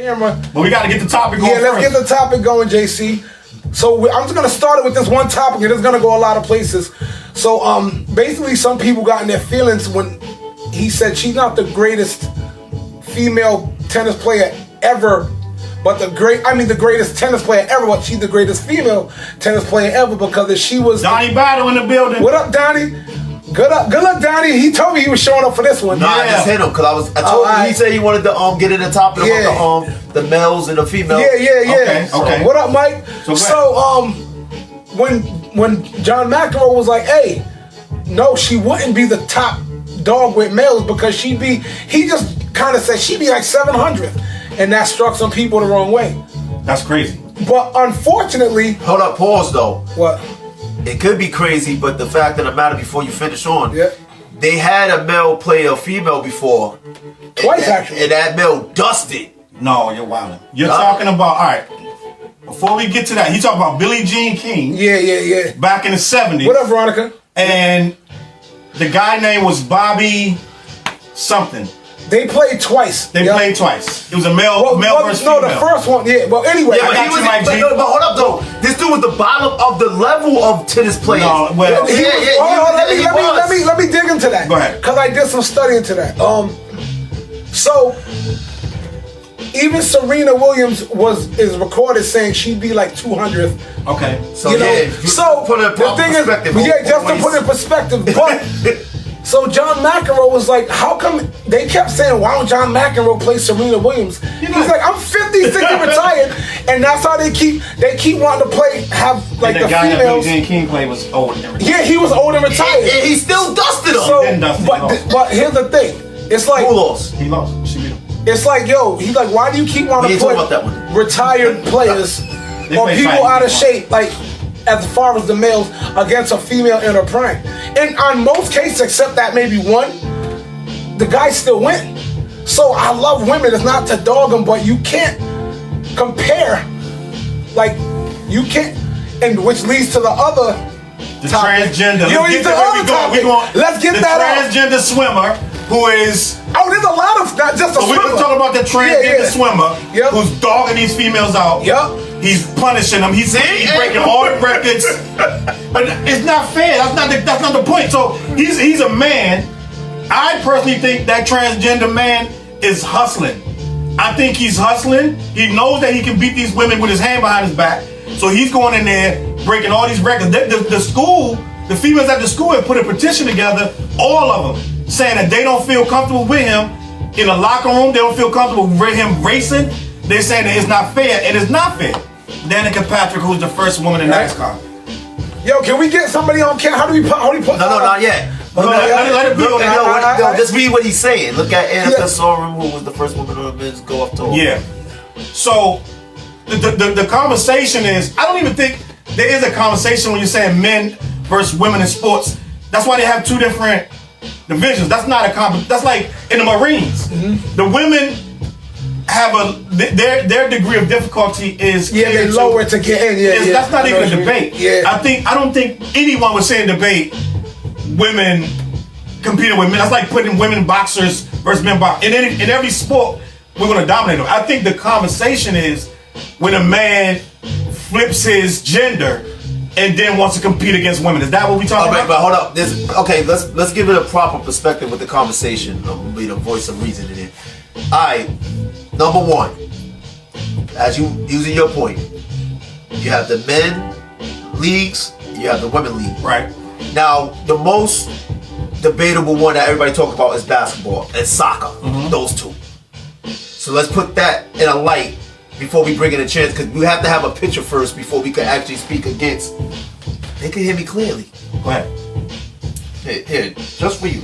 camera. But we got to get the topic going. Yeah, let's get the topic going, JC. So I'm just gonna start it with this one topic, and it's gonna go a lot of places. So basically, some people got in their feelings when he said she's not the greatest female tennis player ever, but the greatest tennis player ever. But she's the greatest female tennis player ever because if she was Donnie Battle in the building. What up, Donnie? Good luck, Donnie. He told me he was showing up for this one. No, I just hit him because I told him. He said he wanted to get in the topic about the males and the females. Yeah. Okay. What up, Mike? So when John McEnroe was like, "Hey, no, she wouldn't be the top dog with males because he just kind of said she'd be like 700th, and that struck some people the wrong way. That's crazy. But unfortunately, hold up, pause though. What? It could be crazy, but the fact of the matter, before you finish on, they had a male play a female before. Twice, actually. And that male dusted. No, you're wilding. You're talking about, all right, before we get to that, you talk about Billie Jean King. Yeah. Back in the 70s. What up, Veronica? And the guy name was Bobby something. They played twice. They played twice. It was a male versus female. No, the first one, Well, anyway. Yeah, but hold up, though. This dude was the bottom of the level of tennis players. No, well. Let me dig into that. Go ahead. Because I did some study into that. So, even Serena Williams is recorded saying she'd be like 200th. Okay. So, put it in perspective. Just to put it in perspective. But... So John McEnroe was like, how come they kept saying, why don't John McEnroe play Serena Williams? He's like, I'm 50, 60 retired, and that's how they keep wanting to have like the guy females. That Billie Jean King played was old and retired. Yeah, he was old and retired. And he still dusted him. So, he didn't dust him. But here's the thing. It's like who lost? He lost. She beat him. It's like, he's like, why do you keep wanting to put retired players or people out of shape, like as far as the males, against a female in her prime? And on most cases, except that maybe one, the guys still win. So I love women. It's not to dog them, but you can't compare. Like, you can't, and which leads to the other topic. Transgender. Let's get that out. The transgender swimmer who is... Oh, there's a lot of, not just a swimmer. We're talking about the transgender swimmer who's dogging these females out. Yep. He's punishing them. He's breaking all the records. But it's not fair. That's not the point. So he's a man. I personally think that transgender man is hustling. I think he's hustling. He knows that he can beat these women with his hand behind his back. So he's going in there breaking all these records. The females at the school have put a petition together, all of them, saying that they don't feel comfortable with him in a locker room. They don't feel comfortable with him racing. They're saying that it's not fair, and it's not fair. Danica Patrick, who's the first woman in NASCAR. Yo, can we get somebody on camera? How do we put? No, not yet. Let it be on that. Just read what he's saying. Look at Annika Sorum, who was the first woman on the men's golf tour. Yeah. So the conversation is, I don't even think there is a conversation when you're saying men versus women in sports. That's why they have two different divisions. That's not a that's like in the Marines. Mm-hmm. The women have their degree of difficulty is they lower to get in. That's not even a debate. I don't think anyone would say in debate women competing with men. That's like putting women boxers versus men boxers. In every sport, we're going to dominate them. I think the conversation is when a man flips his gender and then wants to compete against women. Is that what we talking about? But hold up. Let's give it a proper perspective with the conversation. Be the voice of reason in it. All right. Number one, as you using your point, you have the men leagues, you have the women league. Right. Now, the most debatable one that everybody talks about is basketball and soccer. Mm-hmm. Those two. So let's put that in a light before we bring in a chance, because we have to have a picture first before we can actually speak against. They can hear me clearly. Go ahead. Here, just for you.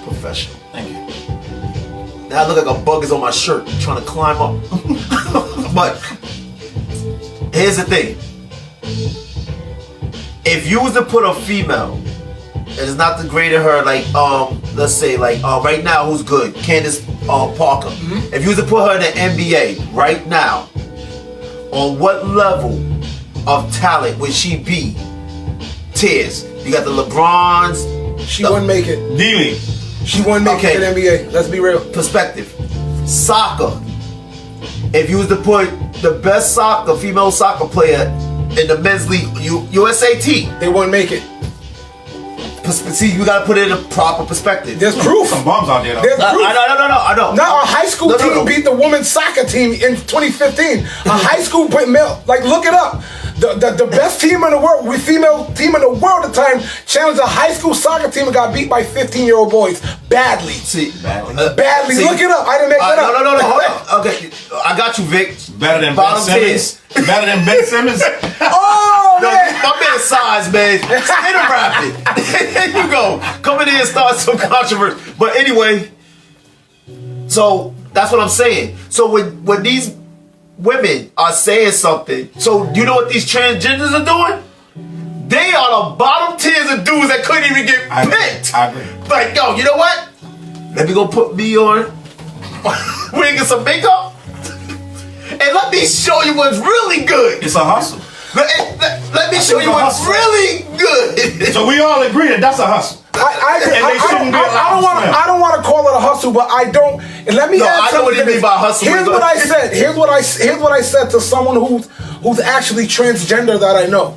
Professional. Thank you. Now I look like a bug is on my shirt trying to climb up. But here's the thing. If you was to put a female, and it's not to grade her like let's say like right now who's good? Candace Parker. Mm-hmm. If you was to put her in the NBA right now, on what level of talent would she be? Tears. You got the LeBrons. She wouldn't make it. D-League. She wouldn't make it to the NBA. Let's be real. Perspective. Soccer. if you was to put the best female soccer player in the men's league, USAT, they wouldn't make it. See, you gotta put it in a proper perspective. There's proof. Some bums out there though. There's proof. I know. Now our high school team beat the women's soccer team in 2015. A high school male, like look it up. The best team in the world, female team in the world at the time, challenged a high school soccer team and got beat by 15-year-old boys badly. Badly. See, look it up. I didn't make that up. No. Hold on. Okay, I got you, Vic. Better than Ben Simmons. Better than Ben Simmons. Oh man. My man size, man. Skinner rapping. There you go. Come in here and start some controversy. But anyway, so that's what I'm saying. So when these women are saying something, so you know what these transgenders are doing? They are the bottom tiers of dudes that couldn't even get picked. I agree. Like, yo, you know what? Let me go put me on wig and some makeup, and let me show you what's really good. It's a hustle. Let me show you what's really good. So we all agree that that's a hustle. I don't want to call it a hustle, but I don't. And let me add I know what you mean by hustle. Here's what I said. Here's what I said to someone who's actually transgender that I know.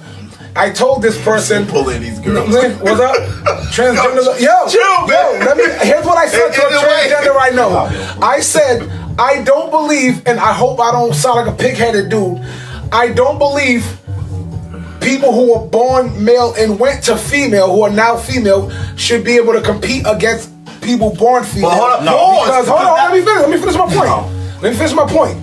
I told this person. Pulling these girls. What's up? Transgender. Yo. Here's what I said to a transgender I know. I said I don't believe, and I hope I don't sound like a pig-headed dude. I don't believe people who were born male and went to female, who are now female, should be able to compete against people born female. Well, hold on, let me finish my point. Let me finish my point.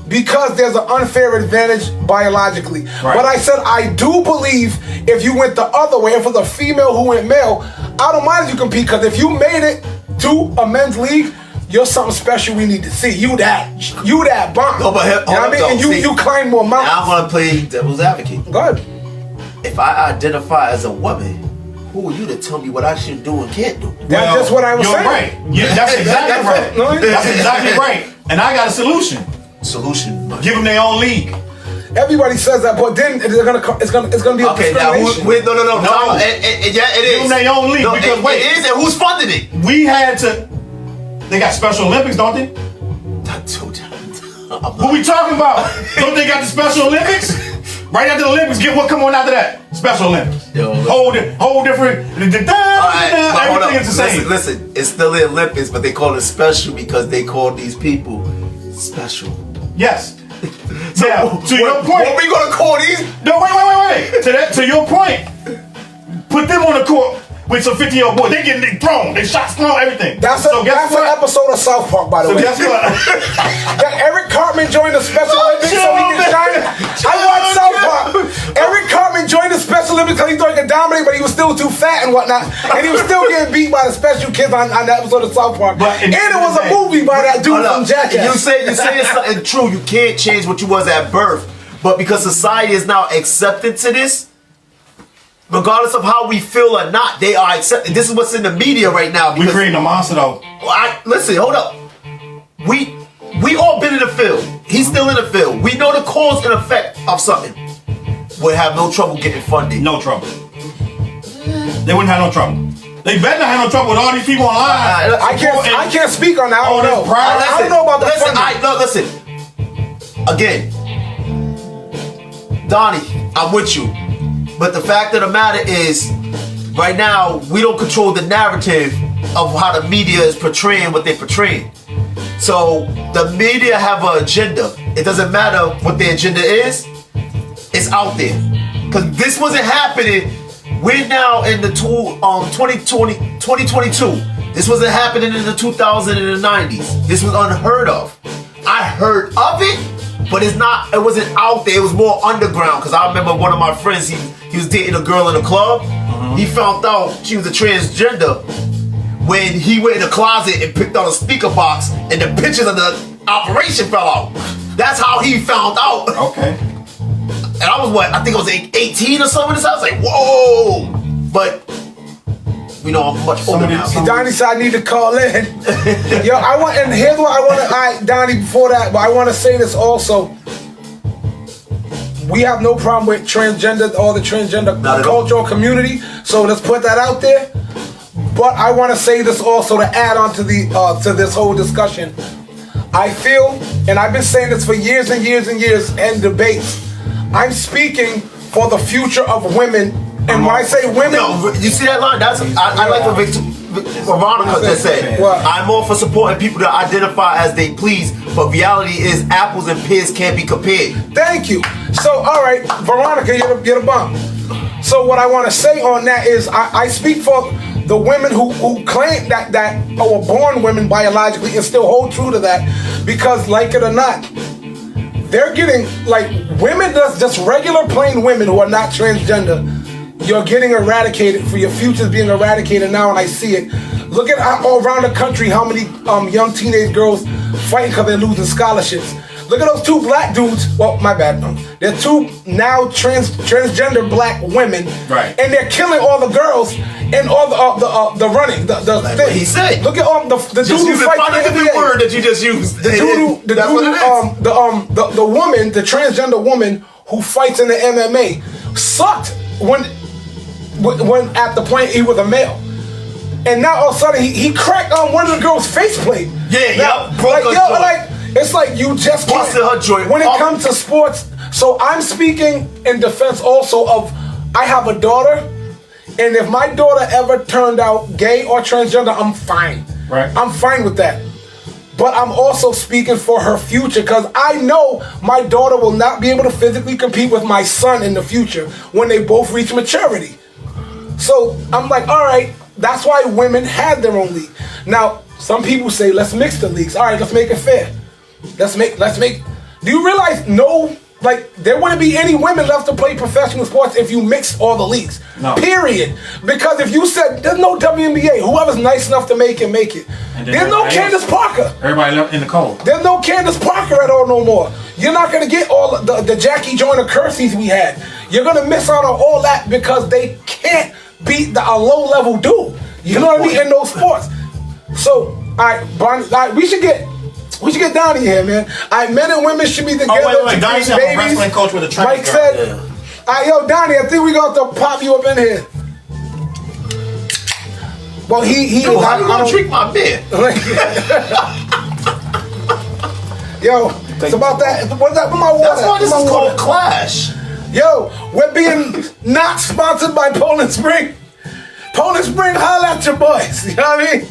Because there's an unfair advantage biologically. Right. But I said I do believe if you went the other way, if it was a female who went male, I don't mind if you compete, because if you made it to a men's league, you're something special we need to see. You that bomb. No, but you know what I mean? And you climb more mountains. Now I want to play devil's advocate. Go ahead. If I identify as a woman, who are you to tell me what I should do and can't do? That's just what I was saying. You're right. Yeah, that's exactly right. That's exactly right. And I got a solution. Give them their own league. Everybody says that, but then it's gonna be a okay. Now, no. Yeah, it is. Give them their own league because it is, and who's funding it? We had to. They got Special Olympics, don't they? Who we talking about? Don't they got the Special Olympics? Right after the Olympics, get what come on after that? Special Olympics. Whole different. Everything is the same. Listen, it's still the Olympics, but they call it special because they call these people special. Yes. Now, to your point. What are we gonna call these? No, wait. To your point, put them on the court with some 50-year-old boys. They getting thrown, they shots thrown, everything. That's an episode of South Park, by the way. Guess what? That Eric Cartman joined the Special Olympics so he can shine. I watched South Park. Eric Cartman joined the Special Olympics because he thought he could dominate, but he was still too fat and whatnot, and he was still getting beat by the special kids on that episode of South Park. And it was a movie by that dude from Jackass. You say something true. You can't change what you was at birth, but because society is now accepted to this. Regardless of how we feel or not, they are accepted. This is what's in the media right now. We creating a monster though. Listen, hold up. We all been in the field. He's still in the field. We know the cause and effect of something. We'll have no trouble getting funded. No trouble. They wouldn't have no trouble. They better not have no trouble with all these people online. I can't speak on that. I don't know. I don't know about the funding. Listen. Again, Donnie, I'm with you. But the fact of the matter is, right now, we don't control the narrative of how the media is portraying what they're portraying. So, the media have an agenda. It doesn't matter what their agenda is. It's out there. Because this wasn't happening. We're now in the 2022. This wasn't happening in the 2000s and the 90s. This was unheard of. I heard of it, but it wasn't out there. It was more underground. Because I remember one of my friends, he was dating a girl in a club. He found out she was a transgender when he went in the closet and picked out a speaker box and the pictures of the operation fell out. That's how he found out. Okay. And I was I think I was 18 or something. So I was like, whoa. But, you know, I'm much older now. Donnie said I need to call in. Yo, and here's what I want to, Donnie, before that, but I want to say this also. We have no problem with transgender or the transgender cultural community, so let's put that out there. But I want to say this also to add on to the to this whole discussion. I feel, and I've been saying this for years and years and years in debates, I'm speaking for the future of women. And when I say women... No, you see that line? That's I like what Veronica just said. What? I'm all for supporting people to identify as they please, but reality is apples and pears can't be compared. Thank you. So, all right, Veronica, you're the bump. So what I want to say on that is I speak for the women who claim that were born women biologically and still hold true to that, because like it or not, they're getting, like, women, just regular plain women who are not transgender, you're getting eradicated, for your future's being eradicated now, and I see it. Look at all around the country how many young teenage girls fighting because they're losing scholarships. Look at those two black dudes. Well, my bad. They're two now transgender black women, right? And they're killing all the girls and all the running. The like thing. What he said. Look at the dude who fights in the NBA. Word that you just used. The woman, the transgender woman who fights in the MMA, sucked when at the point he was a male. And now all of a sudden he cracked on one of the girls' faceplate. Yeah, it's like you just busted her joint. When it comes to sports. So I'm speaking in defense also of, I have a daughter, and if my daughter ever turned out gay or transgender, I'm fine. Right. I'm fine with that. But I'm also speaking for her future, because I know my daughter will not be able to physically compete with my son in the future when they both reach maturity. So I'm like, all right, that's why women had their own league. Now, some people say, let's mix the leagues. All right, let's make it fair. Let's make. Do you realize there wouldn't be any women left to play professional sports if you mixed all the leagues. No. Period. Because if you said there's no WNBA, whoever's nice enough to make it, make it. There's no Candace Parker. Everybody left in the cold. There's no Candace Parker at all no more. You're not gonna get all the Jackie Joyner Kerseys we had. You're gonna miss out on all that because they can't beat a low level dude. You know what I mean? In those sports. So, all right, Bonnie, we should get down here, man. Men and women should be together. Oh, wait. Donnie's a wrestling coach with a track. Mike said, yo, Donnie, I think we got to pop you up in here. Well, he Yo, how you gonna drink my beer? Yo, it's about that. What's that? My water. That's why this is called Clash. Yo, we're being not sponsored by Poland Spring. Poland Spring, holla at your boys. You know what I mean?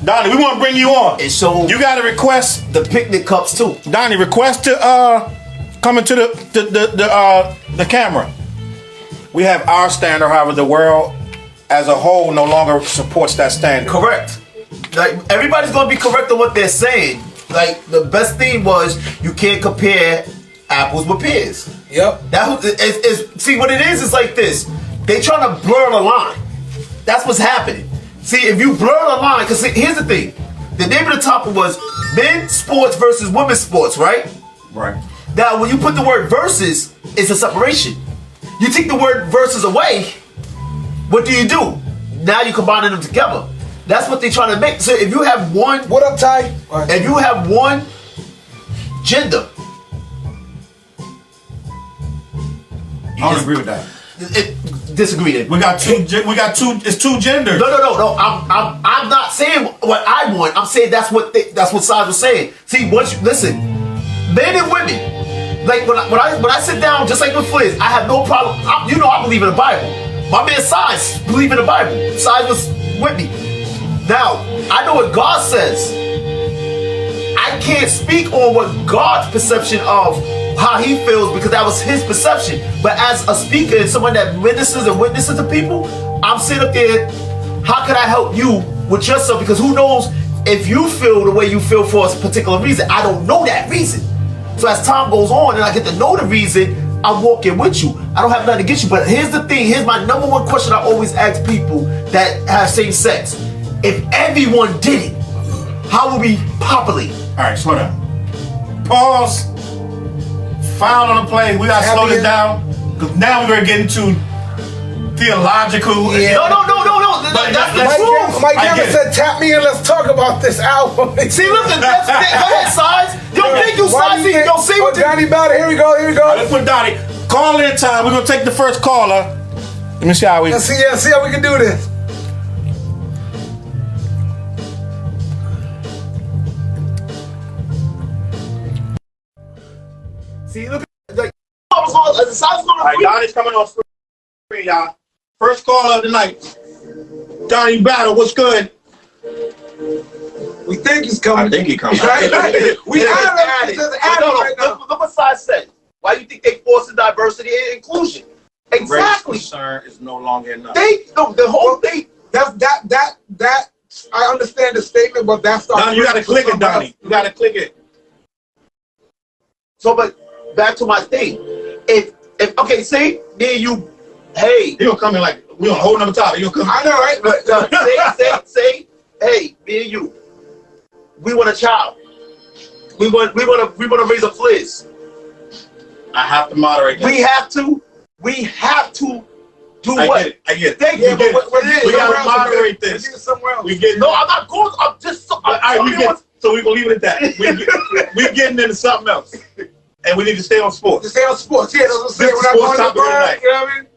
Donnie, we want to bring you on. And so you got to request the picnic cups too. Donnie, request to come into the camera. We have our standard, however, the world as a whole no longer supports that standard. Correct. Like, everybody's gonna be correct on what they're saying. Like, the best thing was you can't compare apples with pears. Yep. See, what it is like this. They trying to blur the line. That's what's happening. See, if you blur the line, because here's the thing. The name of the topic was men's sports versus women's sports, right? Right. Now, when you put the word versus, it's a separation. You take the word versus away, what do? Now you're combining them together. That's what they're trying to make. So if you have one... What up, Ty? If you have one gender... I don't agree with that. Disagree then. We got two. It's two genders. No. I'm not saying what I want. I'm saying that's what Saj was saying. See, listen, men and women. Like when I sit down, just like with Fliz, I have no problem. I believe in the Bible. My man Saj believe in the Bible. Saj was with me. Now I know what God says. I can't speak on what God's perception of how he feels, because that was his perception. But as a speaker and someone that ministers and witnesses to people, I'm sitting up there, how can I help you with yourself? Because who knows if you feel the way you feel for a particular reason. I don't know that reason. So as time goes on and I get to know the reason, I'm walking with you. I don't have nothing against you. But here's the thing, here's my number one question I always ask people that have same sex. If everyone did it, how would we populate? Alright, slow down. Pause. Found on the play. We gotta slow this down, because now we're gonna get into theological. Yeah. No. That's the truth. Mike Gamma said, "Tap me and let's talk about this album." See, listen, go ahead, Size. Thank you, Size. Yo, see what Donnie about it. Here we go. Right, let's put Donnie. Call in time. We're gonna take the first caller. Let me see how we. Let's see how we can do this. See, look at like. All right, Donnie's coming on screen, y'all. First caller of the night. Donnie Battle, what's good? We think he's coming. I think he's coming. We add him. Right now. Look what Sai said. Why you think they forcing diversity and inclusion? Exactly. Race concern is no longer enough. The whole thing. That. I understand the statement, but that's not. Donnie, you gotta click it, Donnie. You gotta click it. So, but back to my thing. If okay, say me and you, hey, He gonna come in like we on a whole nother topic. He gonna come. I know, right? But say, hey, me and you, we want a child. We want to raise a fliz. I have to moderate that. We have to do I what? Get it. I get it. Thank you. We gotta moderate this. We get No, I'm not going. I'm just. all right, so we gonna leave it at that. We getting into something else, and we need to stay on sports. Stay on sports. Yeah, that's This is what I'm sports going to topic of the burn. night. You know what I mean?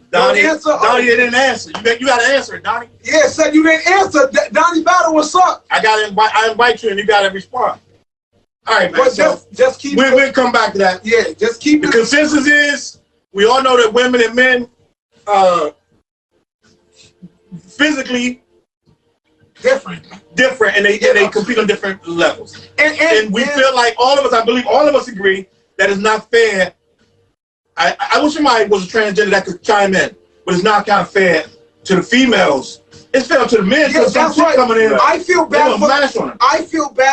Donnie didn't answer. You got to answer it, Donnie. Yeah, said you didn't answer. Donnie Battle, what's up? I invite you, and you got to respond. All right, man. But So just keep. we'll come back to that. Yeah, just keep. The consensus is we all know that women and men physically different, and they compete on different levels. And we feel like I believe all of us agree that it's not fair. I wish somebody was a transgender that could chime in, but it's not kind of fair to the females. It's fair to the men. Yeah, that's right. Coming in, I feel bad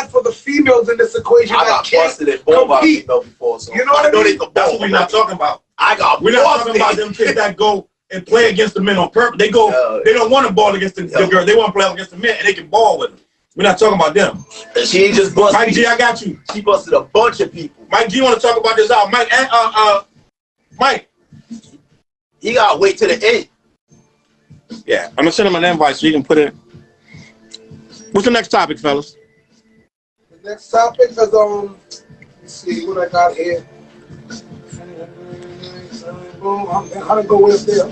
for the females in this equation. I got busted at ball by female before, so you know what I mean? That's what we're not talking about. We're not talking about them kids that go and play against the men on purpose. They go. They don't want to ball against the girl. They want to play against the men, and they can ball with them. We're not talking about them. And she ain't just busted. Mike G, I got you. She busted a bunch of people. Mike G, want to talk about this out? Mike, he gotta wait till the end. Yeah, I'm gonna send him an invite so you can put it. What's the next topic, fellas? The next topic is let's see what I got here. Boom, I'm gonna go with there.